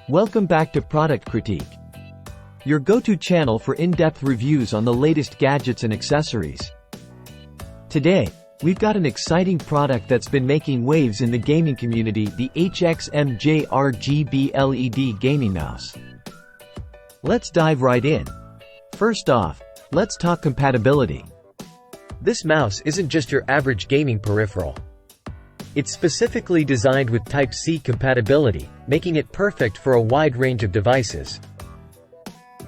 Welcome back to Product Critique, your go-to channel for in-depth reviews on the latest gadgets and accessories. Today, we've got an exciting product that's been making waves in the gaming community, the HXMJ RGB LED Gaming Mouse. Let's dive right in. First off, let's talk compatibility. This mouse isn't just your average gaming peripheral. It's specifically designed with Type-C compatibility, making it perfect for a wide range of devices.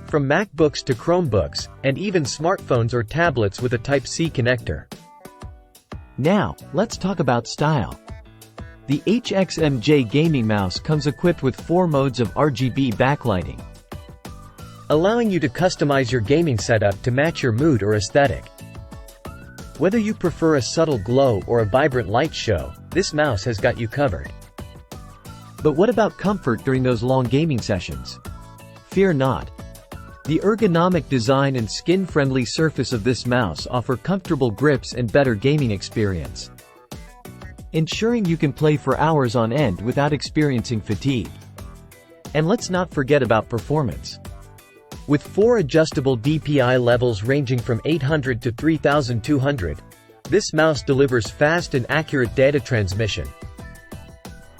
From MacBooks to Chromebooks, and even smartphones or tablets with a Type-C connector. Now, let's talk about style. The HXMJ Gaming Mouse comes equipped with 4 modes of RGB backlighting, allowing you to customize your gaming setup to match your mood or aesthetic. Whether you prefer a subtle glow or a vibrant light show, this mouse has got you covered. But what about comfort during those long gaming sessions? Fear not. The ergonomic design and skin-friendly surface of this mouse offer comfortable grips and better gaming experience, ensuring you can play for hours on end without experiencing fatigue. And let's not forget about performance. With 4 adjustable DPI levels ranging from 800 to 3200, this mouse delivers fast and accurate data transmission,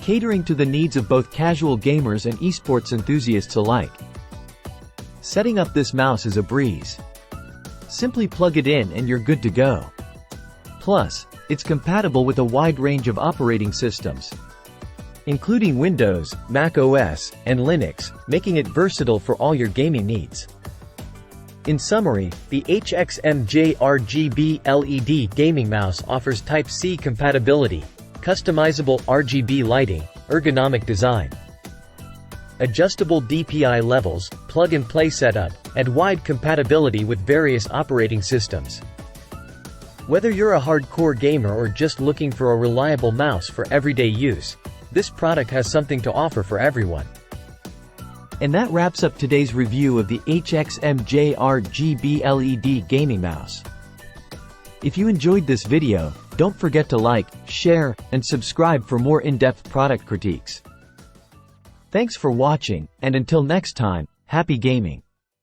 catering to the needs of both casual gamers and esports enthusiasts alike. Setting up this mouse is a breeze. Simply plug it in and you're good to go. Plus, it's compatible with a wide range of operating systems, including Windows, Mac OS, and Linux, making it versatile for all your gaming needs. In summary, the HXMJ RGB LED Gaming Mouse offers Type-C compatibility, customizable RGB lighting, ergonomic design, adjustable DPI levels, plug-and-play setup, and wide compatibility with various operating systems. Whether you're a hardcore gamer or just looking for a reliable mouse for everyday use, this product has something to offer for everyone. And that wraps up today's review of the HXMJ RGB LED Gaming Mouse. If you enjoyed this video, don't forget to like, share, and subscribe for more in-depth product critiques. Thanks for watching, and until next time, happy gaming!